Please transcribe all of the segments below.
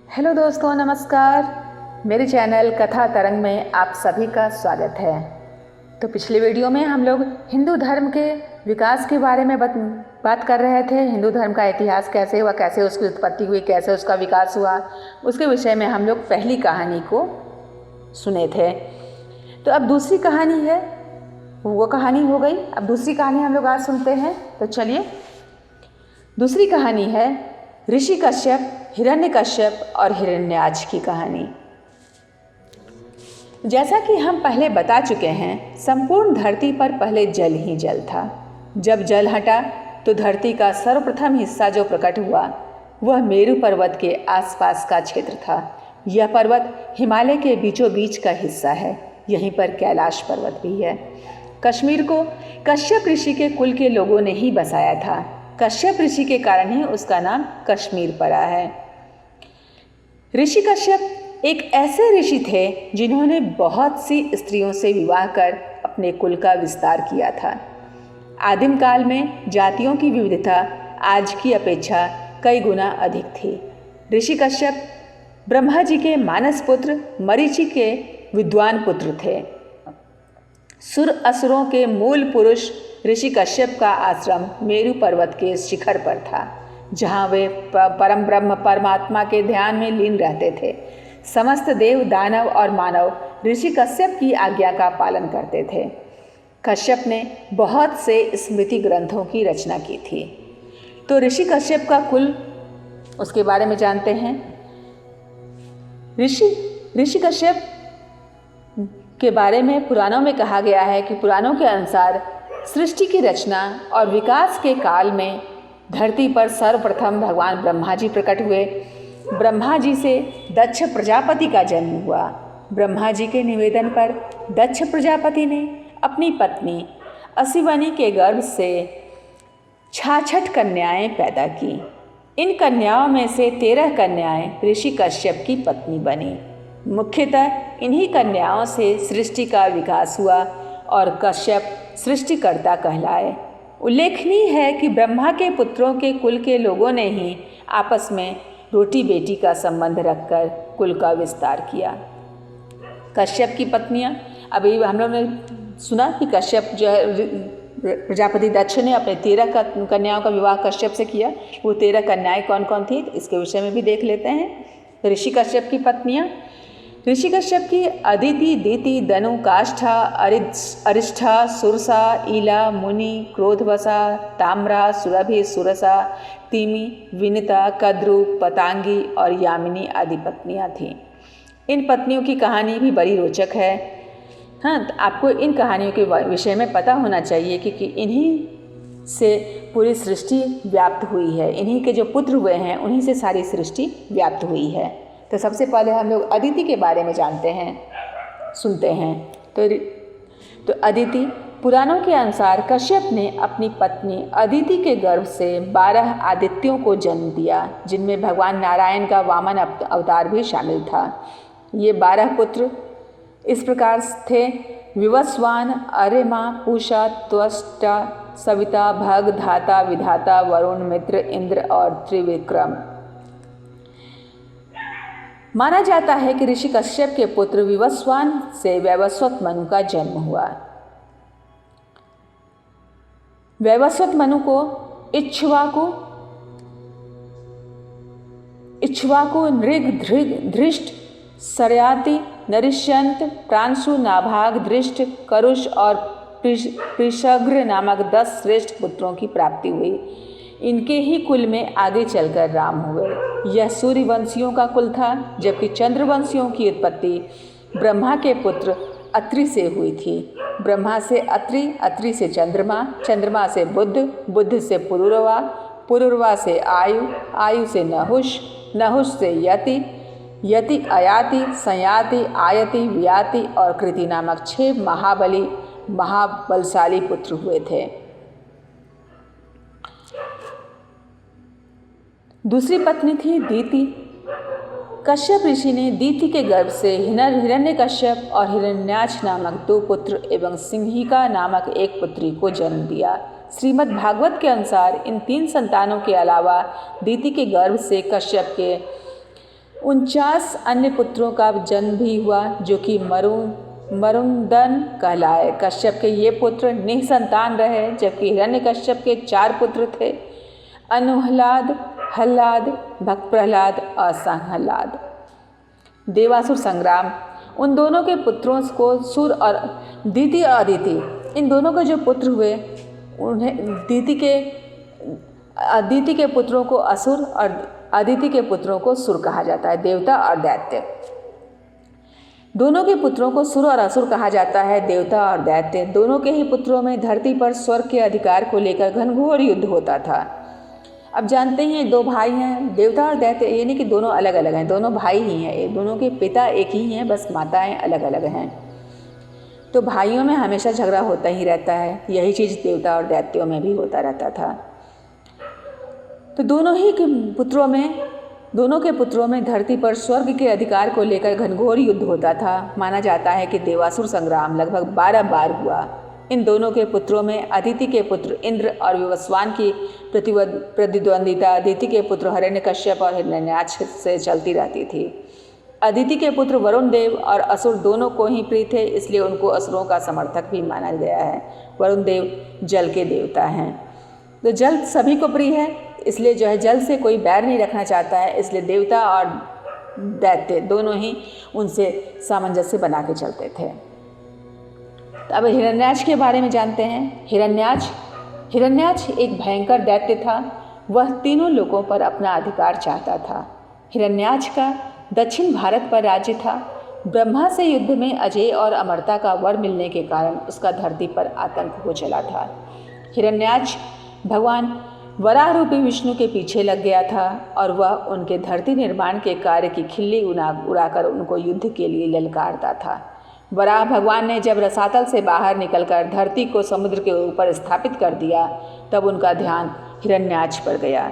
Hello दोस्तों, नमस्कार। मेरे चैनल कथा तरंग में आप सभी का स्वागत है। तो पिछले वीडियो में हम लोग हिंदू धर्म के विकास के बारे में बात कर रहे थे। हिंदू धर्म का इतिहास कैसे हुआ, कैसे उसकी उत्पत्ति हुई, कैसे उसका विकास हुआ, उसके विषय में हम लोग पहली कहानी को सुने थे। तो अब दूसरी कहानी है, वो कहानी हो गई। अब दूसरी कहानी हम लोग आज सुनते हैं। तो चलिए, दूसरी कहानी है ऋषि कश्यप, हिरण्यकश्यप और हिरण्याक्ष की कहानी। जैसा कि हम पहले बता चुके हैं, संपूर्ण धरती पर पहले जल ही जल था। जब जल हटा तो धरती का सर्वप्रथम हिस्सा जो प्रकट हुआ वह मेरु पर्वत के आसपास का क्षेत्र था। यह पर्वत हिमालय के बीचों बीच का हिस्सा है। यहीं पर कैलाश पर्वत भी है। कश्मीर को कश्यप ऋषि के कुल के लोगों ने ही बसाया था। कश्यप ऋषि के कारण ही उसका नाम कश्मीर पड़ा है। ऋषि कश्यप एक ऐसे ऋषि थे जिन्होंने बहुत सी स्त्रियों से विवाह कर अपने कुल का विस्तार किया था। आदिम काल में जातियों की विविधता आज की अपेक्षा कई गुना अधिक थी। ऋषि कश्यप ब्रह्मा जी के मानस पुत्र, मरीचि के विद्वान पुत्र थे। सुर असुरों के मूल पुरुष ऋषि कश्यप का आश्रम मेरु पर्वत के शिखर पर था, जहाँ वे परम ब्रह्म परमात्मा के ध्यान में लीन रहते थे। समस्त देव, दानव और मानव ऋषि कश्यप की आज्ञा का पालन करते थे। कश्यप ने बहुत से स्मृति ग्रंथों की रचना की थी। तो ऋषि कश्यप का कुल, उसके बारे में जानते हैं। ऋषि कश्यप के बारे में पुराणों में कहा गया है कि पुराणों के अनुसार सृष्टि की रचना और विकास के काल में धरती पर सर्वप्रथम भगवान ब्रह्मा जी प्रकट हुए। ब्रह्मा जी से दक्ष प्रजापति का जन्म हुआ। ब्रह्मा जी के निवेदन पर दक्ष प्रजापति ने अपनी पत्नी असिवनी के गर्भ से 66 कन्याएं पैदा की। इन कन्याओं में से 13 कन्याएं ऋषि कश्यप की पत्नी बनी। मुख्यतः इन्हीं कन्याओं से सृष्टि का विकास हुआ और कश्यप सृष्टिकर्ता कहलाए। उल्लेखनीय है कि ब्रह्मा के पुत्रों के कुल के लोगों ने ही आपस में रोटी बेटी का संबंध रखकर कुल का विस्तार किया। कश्यप की पत्नियां, अभी हम लोग ने सुना कि कश्यप जो है, प्रजापति दक्ष ने अपने 13 कन्याओं का विवाह कश्यप से किया। वो 13 कन्याएं कौन कौन थी, इसके विषय में भी देख लेते हैं। ऋषि कश्यप की पत्नियां, ऋषि कश्यप की अदिति, दीति, दनु, काष्ठा, अरिष्ठा, सुरसा, ईला, मुनि, क्रोधवसा, ताम्रा, सुरभि, सुरसा, तिमि, विनिता, कद्रु, पतांगी और यामिनी आदि पत्नियां थीं। इन पत्नियों की कहानी भी बड़ी रोचक है। हाँ, तो आपको इन कहानियों के विषय में पता होना चाहिए क्योंकि इन्हीं से पूरी सृष्टि व्याप्त हुई है। इन्हीं के जो पुत्र हुए हैं उन्हीं से सारी सृष्टि व्याप्त हुई है। तो सबसे पहले हम लोग अदिति के बारे में जानते हैं, सुनते हैं। तो अदिति, पुराणों के अनुसार कश्यप ने अपनी पत्नी अदिति के गर्भ से 12 आदित्यों को जन्म दिया, जिनमें भगवान नारायण का वामन अवतार भी शामिल था। ये 12 पुत्र इस प्रकार थे: विवस्वान, अरिमा, पूषा, त्वष्टा, सविता, भग, धाता, विधाता, वरुण, मित्र, इंद्र और त्रिविक्रम। माना जाता है कि ऋषि कश्यप के पुत्र विवस्वान से वैवस्वत मनु का जन्म हुआ। वैवस्वत मनु को इक्ष्वाकु, नृग, धृष्ट, सरयाति, नरिष्यंत, प्रांशु, नाभाग, दृष्ट, करुष और पृषघ्र नामक 10 श्रेष्ठ पुत्रों की प्राप्ति हुई। इनके ही कुल में आगे चलकर राम हुए। यह सूर्यवंशियों का कुल था, जबकि चंद्रवंशियों की उत्पत्ति ब्रह्मा के पुत्र अत्रि से हुई थी। ब्रह्मा से अत्रि, अत्रि से चंद्रमा, चंद्रमा से बुध, बुध से पुरुरवा, पुरुरवा से आयु, आयु से नहुष, नहुष से यति, यति अयाति, संयाति, आयति, व्याति और कृति नामक 6 महाबलशाली पुत्र हुए थे। दूसरी पत्नी थी दीति। कश्यप ऋषि ने दीति के गर्भ से हिरण्यकश्यप और हिरण्याक्ष नामक 2 पुत्र एवं सिंहिका नामक 1 पुत्री को जन्म दिया। श्रीमद् भागवत के अनुसार इन 3 संतानों के अलावा दीति के गर्भ से कश्यप के 49 अन्य पुत्रों का जन्म भी हुआ जो कि मरुदन कहलाए। कश्यप के ये पुत्र निसंतान रहे, जबकि हिरण्यकश्यप के 4 पुत्र थे, अनुहलाद, हल्लाद, भक्त प्रहलाद और संहलाद। देवासुर संग्राम। उन दोनों के पुत्रों को सुर और दीति और अदिति, इन दोनों के जो पुत्र हुए उन्हें अदिति के पुत्रों को असुर और अदिति के पुत्रों को सुर कहा जाता है, देवता और दैत्य। दोनों के पुत्रों को सुर और असुर कहा जाता है, देवता और दैत्य। दोनों के ही पुत्रों में धरती पर स्वर्ग के अधिकार को लेकर घनघोर युद्ध होता था। अब जानते हैं 2 भाई हैं, देवता और दैत्य, ये नहीं कि दोनों अलग अलग हैं, दोनों भाई ही हैं, दोनों के पिता एक ही हैं, बस माताएं अलग अलग हैं। तो भाइयों में हमेशा झगड़ा होता ही रहता है। यही चीज़ देवता और दैत्यों में भी होता रहता था। तो दोनों के पुत्रों में धरती पर स्वर्ग के अधिकार को लेकर घनघोर युद्ध होता था। माना जाता है कि देवासुर संग्राम लगभग 12 बार हुआ। इन दोनों के पुत्रों में अदिति के पुत्र इंद्र और विवस्वान की प्रतिद्वंदिता अदिति के पुत्र हिरण्यकश्यप और हिरण्याक्ष से चलती रहती थी। अदिति के पुत्र वरुण देव और असुर दोनों को ही प्रिय थे, इसलिए उनको असुरों का समर्थक भी माना गया है। वरुण देव जल के देवता हैं, तो जल सभी को प्रिय है, इसलिए जो है जल से कोई बैर नहीं रखना चाहता है, इसलिए देवता और दैत्य दोनों ही उनसे सामंजस्य बना के चलते थे। तो अब हिरण्याक्ष के बारे में जानते हैं। हिरण्याक्ष एक भयंकर दैत्य था। वह तीनों लोकों पर अपना अधिकार चाहता था। हिरण्याक्ष का दक्षिण भारत पर राज्य था। ब्रह्मा से युद्ध में अजय और अमरता का वर मिलने के कारण उसका धरती पर आतंक हो चला था। हिरण्याक्ष भगवान वराह रूपी विष्णु के पीछे लग गया था और वह उनके धरती निर्माण के कार्य की खिल्ली उड़ाकर उनको युद्ध के लिए ललकारता था। वराह भगवान ने जब रसातल से बाहर निकलकर धरती को समुद्र के ऊपर स्थापित कर दिया, तब उनका ध्यान हिरण्याक्ष पर गया।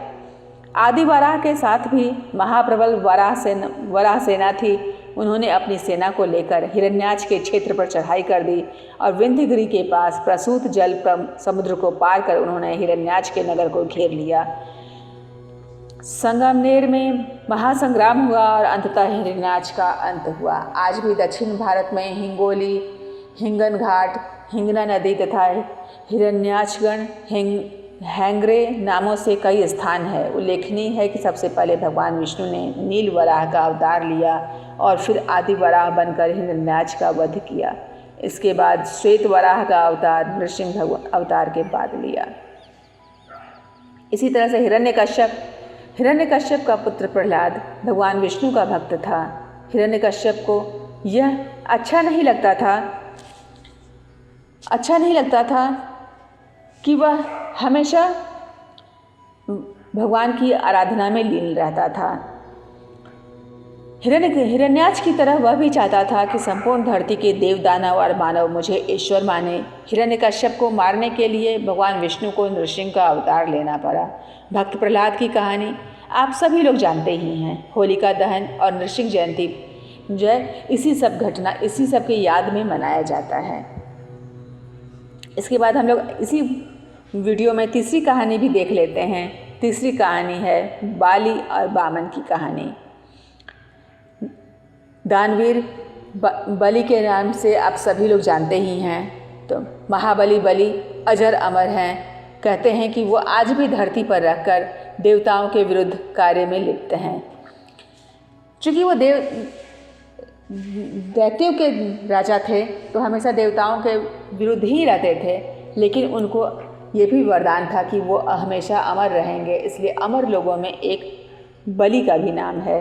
आदि वराह के साथ भी महाप्रबल वराह सेना थी। उन्होंने अपनी सेना को लेकर हिरण्याक्ष के क्षेत्र पर चढ़ाई कर दी और विंध्यगिरि के पास प्रसूत जल समुद्र को पार कर उन्होंने हिरण्याक्ष के नगर को घेर लिया। संगमनेर में महासंग्राम हुआ और अंततः हिरण्याक्ष का अंत हुआ। आज भी दक्षिण भारत में हिंगोली, हिंगन घाट, हिंगना नदी तथा हिरण्याक्षगण, हैंगरे नामों से कई स्थान है। उल्लेखनीय है कि सबसे पहले भगवान विष्णु ने नील वराह का अवतार लिया और फिर आदि वराह बनकर हिरण्याक्ष का वध किया। इसके बाद श्वेत वराह का अवतार नृसिंह अवतार के बाद लिया। इसी तरह से हिरण्यकश्यप का पुत्र प्रहलाद भगवान विष्णु का भक्त था। हिरण्यकश्यप को यह अच्छा नहीं लगता था कि वह हमेशा भगवान की आराधना में लीन रहता था। हिरण्याक्ष की तरह वह भी चाहता था कि संपूर्ण धरती के देव, दानव और मानव मुझे ईश्वर माने। हिरण्यकश्यप को मारने के लिए भगवान विष्णु को नृसिंह का अवतार लेना पड़ा। भक्त प्रहलाद की कहानी आप सभी लोग जानते ही हैं। होलिका दहन और नृसिंह जयंती इसी सब की याद में मनाया जाता है। इसके बाद हम लोग इसी वीडियो में तीसरी कहानी भी देख लेते हैं। तीसरी कहानी है बाली और बामन की कहानी। दानवीर बलि के नाम से आप सभी लोग जानते ही हैं। तो महाबली बलि अजर अमर हैं। कहते हैं कि वो आज भी धरती पर रहकर देवताओं के विरुद्ध कार्य में लिप्त हैं। चूँकि वो दैत्यों के राजा थे तो हमेशा देवताओं के विरुद्ध ही रहते थे, लेकिन उनको ये भी वरदान था कि वो हमेशा अमर रहेंगे। इसलिए अमर लोगों में एक बलि का भी नाम है।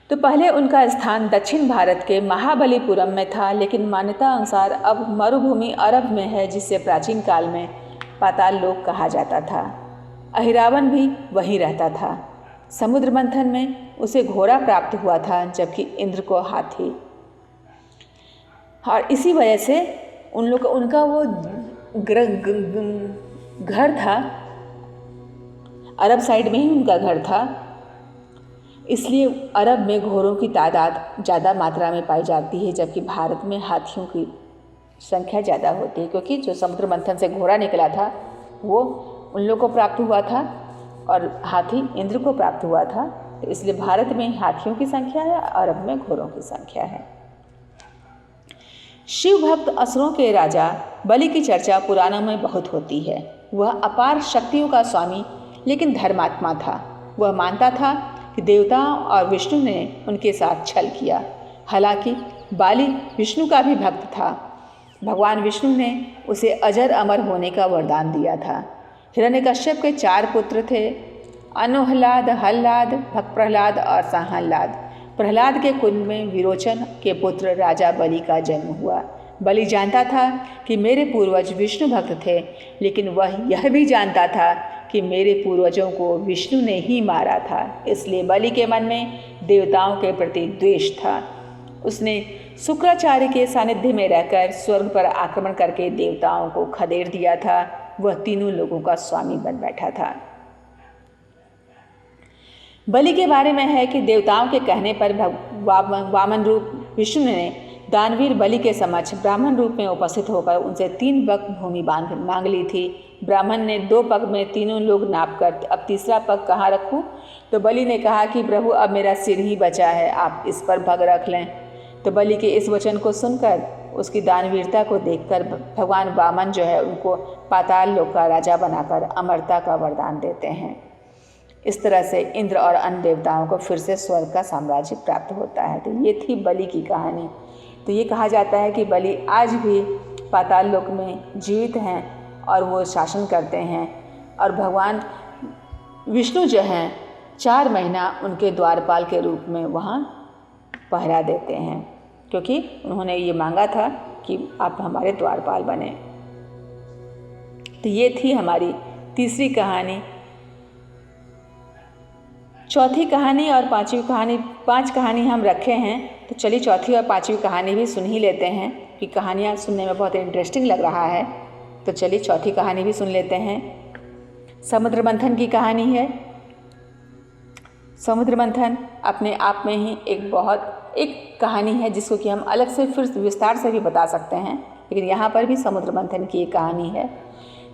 तो पहले उनका स्थान दक्षिण भारत के महाबलीपुरम में था, लेकिन मान्यता अनुसार अब मरुभूमि अरब में है, जिसे प्राचीन काल में पाताल लोक कहा जाता था। अहिरावण भी वहीं रहता था। समुद्र मंथन में उसे घोड़ा प्राप्त हुआ था, जबकि इंद्र को हाथी। और इसी वजह से उनका वो घर था, अरब साइड में ही उनका घर था। इसलिए अरब में घोड़ों की तादाद ज़्यादा मात्रा में पाई जाती है, जबकि भारत में हाथियों की संख्या ज़्यादा होती है, क्योंकि जो समुद्र मंथन से घोड़ा निकला था वो उन लोगों को प्राप्त हुआ था और हाथी इंद्र को प्राप्त हुआ था। तो इसलिए भारत में हाथियों की संख्या है, अरब में घोड़ों की संख्या है। शिव भक्त असुरों के राजा बलि की चर्चा पुराणों में बहुत होती है। वह अपार शक्तियों का स्वामी लेकिन धर्मात्मा था। वह मानता था कि देवताओं और विष्णु ने उनके साथ छल किया। हालांकि बाली विष्णु का भी भक्त था। भगवान विष्णु ने उसे अजर अमर होने का वरदान दिया था। हिरण्यकश्यप के 4 पुत्र थे, अनुहलाद, हल्लाद, भक्त प्रहलाद और साहलाद। प्रहलाद के कुंड में विरोचन के पुत्र राजा बलि का जन्म हुआ। बलि जानता था कि मेरे पूर्वज विष्णु भक्त थे, लेकिन वह यह भी जानता था कि मेरे पूर्वजों को विष्णु ने ही मारा था। इसलिए बलि के मन में देवताओं के प्रति द्वेष था। उसने शुक्राचार्य के सानिध्य में रहकर स्वर्ग पर आक्रमण करके देवताओं को खदेड़ दिया था। वह तीनों लोगों का स्वामी बन बैठा था। बलि के बारे में है कि देवताओं के कहने पर वामन रूप विष्णु ने दानवीर बलि के समक्ष ब्राह्मण रूप में उपस्थित होकर उनसे 3 पग भूमि मांग ली थी। ब्राह्मण ने 2 पग में तीनों लोग नाप कर अब तीसरा पग कहाँ रखूं? तो बलि ने कहा कि प्रभु अब मेरा सिर ही बचा है, आप इस पर पग रख लें। तो बलि के इस वचन को सुनकर, उसकी दानवीरता को देखकर भगवान वामन जो है उनको पाताल लोक का राजा बनाकर अमरता का वरदान देते हैं। इस तरह से इंद्र और अन्य देवताओं को फिर से स्वर्ग का साम्राज्य प्राप्त होता है। तो ये थी बलि की कहानी। तो ये कहा जाता है कि बलि आज भी पाताल लोक में जीवित हैं और वो शासन करते हैं, और भगवान विष्णु जो हैं 4 महीना उनके द्वारपाल के रूप में वहाँ पहरा देते हैं, क्योंकि उन्होंने ये मांगा था कि आप हमारे द्वारपाल बने। तो ये थी हमारी तीसरी कहानी। चौथी कहानी और 5वीं कहानी, 5 कहानी हम रखे हैं, तो चलिए चौथी और 5वीं कहानी भी सुन ही लेते हैं कि कहानियाँ सुनने में बहुत इंटरेस्टिंग लग रहा है। तो चलिए चौथी कहानी भी सुन लेते हैं। समुद्र मंथन की कहानी है। समुद्र मंथन अपने आप में ही एक कहानी है जिसको कि हम अलग से फिर विस्तार से भी बता सकते हैं, लेकिन यहाँ पर भी समुद्र मंथन की एक कहानी है।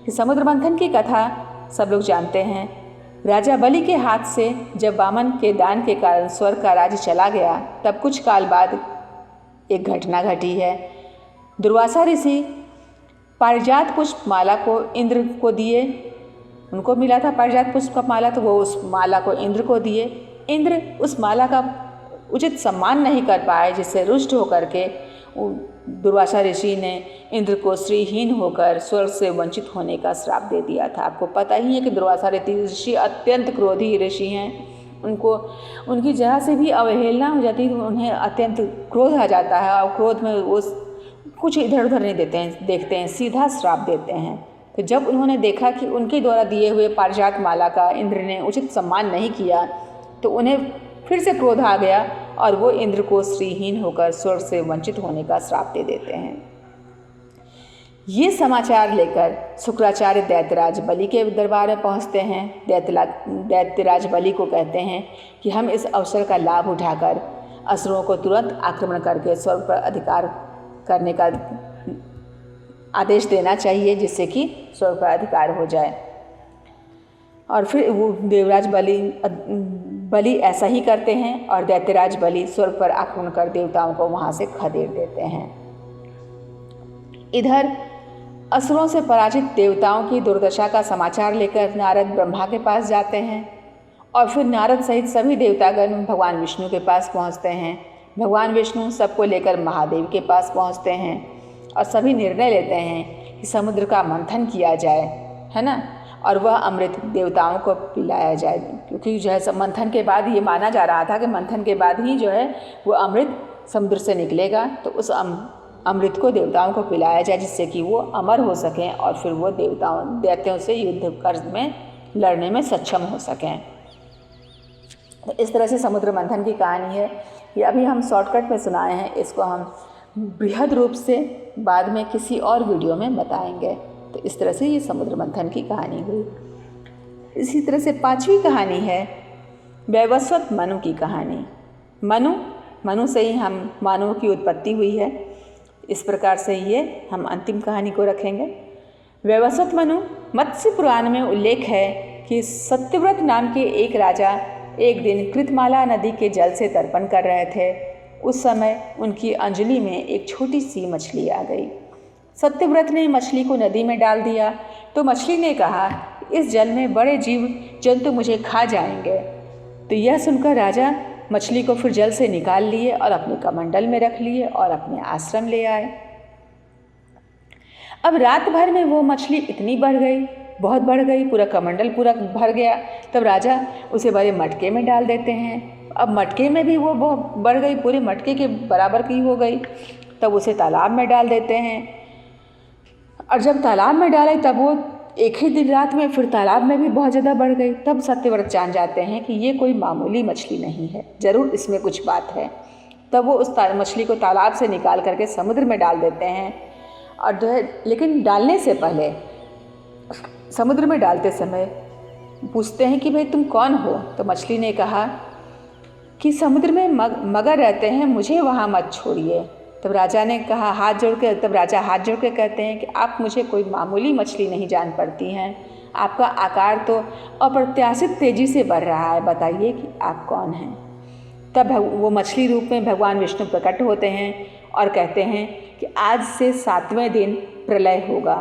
कि समुद्र मंथन की कथा सब लोग जानते हैं। राजा बलि के हाथ से जब वामन के दान के कारण स्वर्ग का राज्य चला गया, तब कुछ काल बाद एक घटना घटी है। दुर्वासा ऋषि पारिजात पुष्प माला को इंद्र को दिए। उनको मिला था पारिजात पुष्प का माला, तो वो उस माला को इंद्र को दिए। इंद्र उस माला का उचित सम्मान नहीं कर पाए, जिससे रुष्ट होकर के दुर्वासा ऋषि ने इंद्र को श्रीहीन होकर स्वर्ग से वंचित होने का श्राप दे दिया था। आपको पता ही है कि दुर्वासा ऋषि अत्यंत क्रोधी ऋषि हैं। उनकी जरा से भी अवहेलना हो जाती है तो उन्हें अत्यंत क्रोध आ जाता है, और क्रोध में वो कुछ इधर उधर नहीं देखते हैं, सीधा श्राप देते हैं। तो जब उन्होंने देखा कि उनके द्वारा दिए हुए पारिजात माला का इंद्र ने उचित सम्मान नहीं किया, तो उन्हें फिर से क्रोध आ गया और वो इंद्र को श्रीहीन होकर स्वर्ग से वंचित होने का श्राप दे देते हैं। ये समाचार लेकर शुक्राचार्य दैत्यराज बलि के दरबार में पहुंचते हैं। दैत्यराज बलि को कहते हैं कि हम इस अवसर का लाभ उठाकर असुरों को तुरंत आक्रमण करके स्वर्ग पर अधिकार करने का आदेश देना चाहिए, जिससे कि स्वर्ग पर अधिकार हो जाए। और फिर वो देवराज बलि ऐसा ही करते हैं और दैत्यराज बलि स्वर्ग पर आक्रमण कर देवताओं को वहाँ से खदेड़ देते हैं। इधर असुरों से पराजित देवताओं की दुर्दशा का समाचार लेकर नारद ब्रह्मा के पास जाते हैं, और फिर नारद सहित सभी देवतागण भगवान विष्णु के पास पहुँचते हैं। भगवान विष्णु सबको लेकर महादेव के पास पहुँचते हैं और सभी निर्णय लेते हैं कि समुद्र का मंथन किया जाए, है ना, और वह अमृत देवताओं को पिलाया जाए, क्योंकि जो है मंथन के बाद ये माना जा रहा था कि मंथन के बाद ही जो है वो अमृत समुद्र से निकलेगा, तो उस अमृत को देवताओं को पिलाया जाए, जिससे कि वो अमर हो सकें और फिर वो दैत्यों से युद्ध कर में लड़ने में सक्षम हो सकें। तो इस तरह से समुद्र मंथन की कहानी है। ये अभी हम शॉर्टकट में सुनाए हैं, इसको हम बृहद रूप से बाद में किसी और वीडियो में बताएंगे। तो इस तरह से ये समुद्र मंथन की कहानी हुई। इसी तरह से 5वीं कहानी है वैवस्वत मनु की कहानी। मनु से ही हम मानव की उत्पत्ति हुई है। इस प्रकार से ये हम अंतिम कहानी को रखेंगे। वैवस्वत मनु, मत्स्य पुराण में उल्लेख है कि सत्यव्रत नाम के एक राजा एक दिन कृतमाला नदी के जल से तर्पण कर रहे थे। उस समय उनकी अंजलि में एक छोटी सी मछली आ गई। सत्यव्रत ने मछली को नदी में डाल दिया तो मछली ने कहा, इस जल में बड़े जीव जंतु मुझे खा जाएंगे। तो यह सुनकर राजा मछली को फिर जल से निकाल लिए और अपने कमंडल में रख लिए और अपने आश्रम ले आए। अब रात भर में वो मछली इतनी बढ़ गई, बहुत बढ़ गई, पूरा कमंडल पूरा भर गया। तब राजा उसे बड़े मटके में डाल देते हैं। अब मटके में भी वो बहुत बढ़ गई, पूरे मटके के बराबर की हो गई। तब उसे तालाब में डाल देते हैं और जब तालाब में डाले तब वो एक ही दिन रात में फिर तालाब में भी बहुत ज़्यादा बढ़ गई। तब सत्यव्रत जान जाते हैं कि ये कोई मामूली मछली नहीं है, ज़रूर इसमें कुछ बात है। तब वो उस मछली को तालाब से निकाल करके समुद्र में डाल देते हैं और जो है, लेकिन डालने से पहले समुद्र में डालते समय पूछते हैं कि भाई तुम कौन हो। तो मछली ने कहा कि समुद्र में मगर रहते हैं, मुझे वहाँ मत छोड़िए। तब राजा ने कहा तब राजा हाथ जोड़ के कहते हैं कि आप मुझे कोई मामूली मछली नहीं जान पड़ती हैं, आपका आकार तो अप्रत्याशित तेज़ी से बढ़ रहा है, बताइए कि आप कौन हैं। तब वो मछली रूप में भगवान विष्णु प्रकट होते हैं और कहते हैं कि आज से 7वें दिन प्रलय होगा,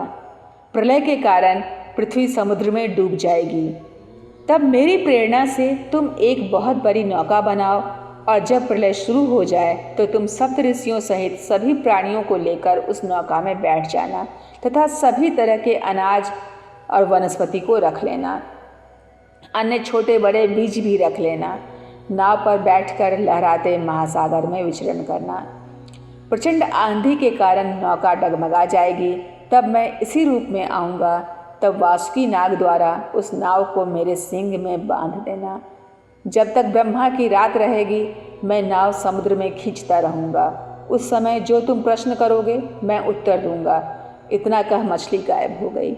प्रलय के कारण पृथ्वी समुद्र में डूब जाएगी। तब मेरी प्रेरणा से तुम एक बहुत बड़ी नौका बनाओ और जब प्रलय शुरू हो जाए तो तुम सप्त ऋषियों सहित सभी प्राणियों को लेकर उस नौका में बैठ जाना तथा सभी तरह के अनाज और वनस्पति को रख लेना, अन्य छोटे बड़े बीज भी रख लेना। नाव पर बैठकर लहराते महासागर में विचरण करना। प्रचंड आंधी के कारण नौका डगमगा जाएगी, तब मैं इसी रूप में आऊँगा। तब वासुकी नाग द्वारा उस नाव को मेरे सींग में बांध देना। जब तक ब्रह्मा की रात रहेगी मैं नाव समुद्र में खींचता रहूँगा। उस समय जो तुम प्रश्न करोगे मैं उत्तर दूंगा। इतना कह मछली गायब हो गई।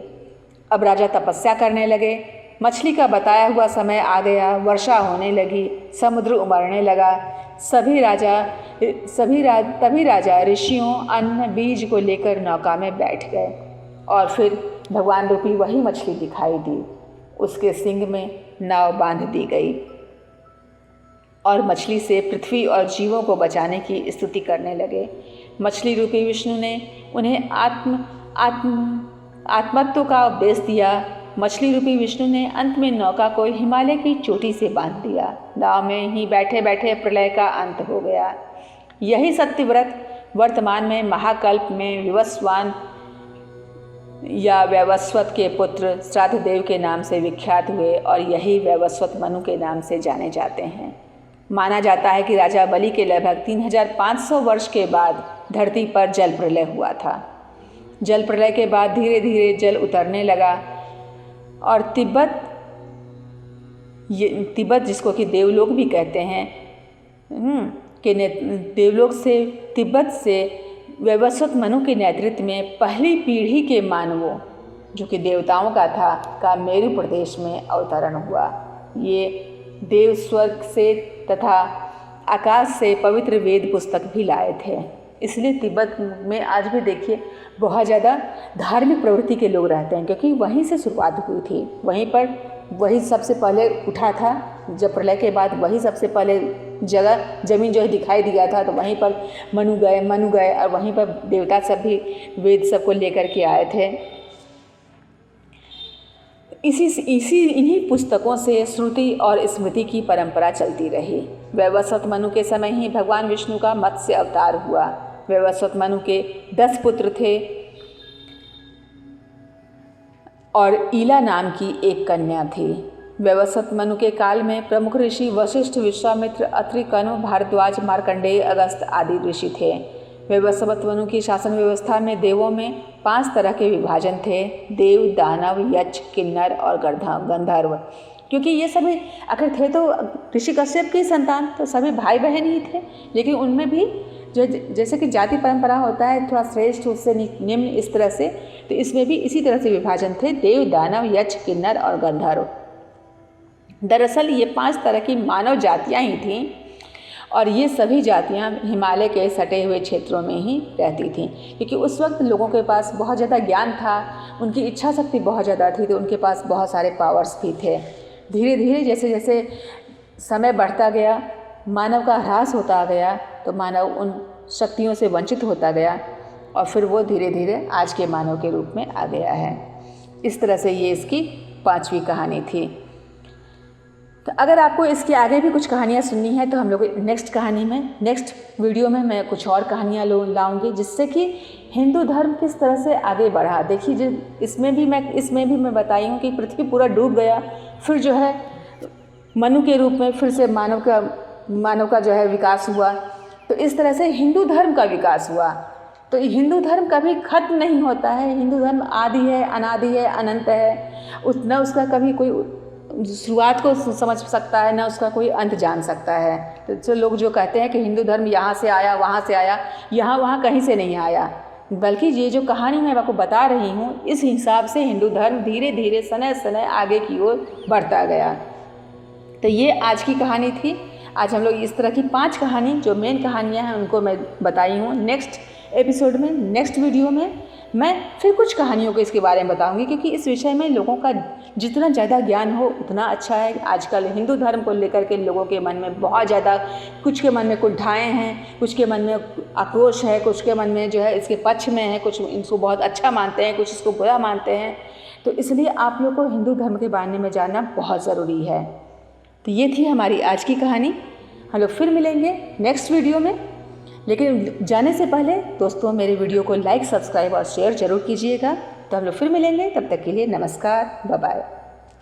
अब राजा तपस्या करने लगे। मछली का बताया हुआ समय आ गया, वर्षा होने लगी, समुद्र उमड़ने लगा। तभी राजा ऋषियों अन्न बीज को लेकर नौका में बैठ गए और फिर भगवान रूपी वही मछली दिखाई दी। उसके सींग में नाव बांध दी गई और मछली से पृथ्वी और जीवों को बचाने की स्तुति करने लगे। मछली रूपी विष्णु ने उन्हें आत्मत्व का उपदेश दिया। मछली रूपी विष्णु ने अंत में नौका को हिमालय की चोटी से बांध दिया। नाव में ही बैठे बैठे प्रलय का अंत हो गया। यही सत्यव्रत वर्तमान में महाकल्प में विवस्वान या वैवस्वत के पुत्र श्राद्धदेव के नाम से विख्यात हुए और यही वैवस्वत मनु के नाम से जाने जाते हैं। माना जाता है कि राजा बलि के लगभग 3500 वर्ष के बाद धरती पर जल प्रलय हुआ था। जल प्रलय के बाद धीरे धीरे जल उतरने लगा और तिब्बत जिसको कि देवलोक भी कहते हैं कि देवलोक से तिब्बत से वैवस्वत मनु के नेतृत्व में पहली पीढ़ी के मानवों जो कि देवताओं का था का मेरु प्रदेश में अवतरण हुआ। ये देव स्वर्ग से तथा आकाश से पवित्र वेद पुस्तक भी लाए थे। इसलिए तिब्बत में आज भी देखिए बहुत ज़्यादा धार्मिक प्रवृत्ति के लोग रहते हैं, क्योंकि वहीं से शुरुआत हुई थी। वहीं पर वही सबसे पहले उठा था। जब प्रलय के बाद वही सबसे पहले ज़मीन जो है दिखाई दिया था, तो वहीं पर मनु गए और वहीं पर देवता सब भी वेद सबको लेकर के आए थे। इन्हीं पुस्तकों से श्रुति और स्मृति की परंपरा चलती रही। वैवस्वत मनु के समय ही भगवान विष्णु का मत्स्य अवतार हुआ। वैवस्वत मनु के 10 पुत्र थे और ईला नाम की एक कन्या थी। वैवस्वत मनु के काल में प्रमुख ऋषि वशिष्ठ, विश्वामित्र, अत्रि, कण्व, भारद्वाज, मार्कंडेय, अगस्त्य आदि ऋषि थे। वैवस्वत मनु की शासन व्यवस्था में देवों में 5 तरह के विभाजन थे: देव, दानव, यक्ष, किन्नर और गंधर्व। क्योंकि ये सभी आखिर थे तो ऋषि कश्यप की संतान, तो सभी भाई बहन ही थे। लेकिन उनमें भी जो जैसे कि जाति परंपरा होता है थोड़ा श्रेष्ठ उससे निम्न, इस तरह से, तो इसमें भी इसी तरह से विभाजन थे: देव, दानव, यक्ष, किन्नर और गंधर्व। दरअसल ये 5 तरह की मानव जातियाँ ही थीं और ये सभी जातियाँ हिमालय के सटे हुए क्षेत्रों में ही रहती थीं, क्योंकि उस वक्त लोगों के पास बहुत ज़्यादा ज्ञान था, उनकी इच्छा शक्ति बहुत ज़्यादा थी, तो उनके पास बहुत सारे पावर्स भी थे। धीरे धीरे जैसे जैसे समय बढ़ता गया, मानव का ह्रास होता गया, तो मानव उन शक्तियों से वंचित होता गया और फिर वो धीरे धीरे आज के मानव के रूप में आ गया है। इस तरह से ये इसकी 5वीं कहानी थी। तो अगर आपको इसके आगे भी कुछ कहानियाँ सुननी है तो हम लोग नेक्स्ट कहानी में, नेक्स्ट वीडियो में मैं कुछ और कहानियाँ लाऊंगी, जिससे कि हिंदू धर्म किस तरह से आगे बढ़ा। देखिए, इसमें भी मैं बताई हूँ कि पृथ्वी पूरा डूब गया, फिर जो है मनु के रूप में फिर से मानव का जो है विकास हुआ। तो इस तरह से हिंदू धर्म का विकास हुआ। तो हिंदू धर्म कभी खत्म नहीं होता है। हिंदू धर्म आदि है, अनादि है, अनंत है। न उसका कभी कोई शुरुआत को समझ सकता है, न उसका कोई अंत जान सकता है। तो जो लोग जो कहते हैं कि हिंदू धर्म यहाँ से आया, वहाँ से आया, यहाँ वहाँ कहीं से नहीं आया, बल्कि ये जो कहानी मैं आपको बता रही हूँ, इस हिसाब से हिंदू धर्म धीरे धीरे समय आगे की ओर बढ़ता गया। तो ये आज की कहानी थी। आज हम लोग इस तरह की 5 कहानी जो मेन कहानियाँ हैं उनको मैं बताई हूँ। नेक्स्ट एपिसोड में, नेक्स्ट वीडियो में मैं फिर कुछ कहानियों को इसके बारे में बताऊंगी, क्योंकि इस विषय में लोगों का जितना ज़्यादा ज्ञान हो उतना अच्छा है। आजकल हिंदू धर्म को लेकर के लोगों के मन में बहुत ज़्यादा, कुछ के मन में कुंठाएँ हैं, कुछ के मन में आक्रोश है, कुछ के मन में जो है इसके पक्ष में है, कुछ इसको बहुत अच्छा मानते हैं, कुछ इसको बुरा मानते हैं। तो इसलिए आप लोग को हिंदू धर्म के बारे में जानना बहुत ज़रूरी है। तो ये थी हमारी आज की कहानी। हम लोग फिर मिलेंगे नेक्स्ट वीडियो में, लेकिन जाने से पहले दोस्तों मेरे वीडियो को लाइक, सब्सक्राइब और शेयर ज़रूर कीजिएगा। तो हम लोग फिर मिलेंगे, तब तक के लिए नमस्कार, बाय बाय।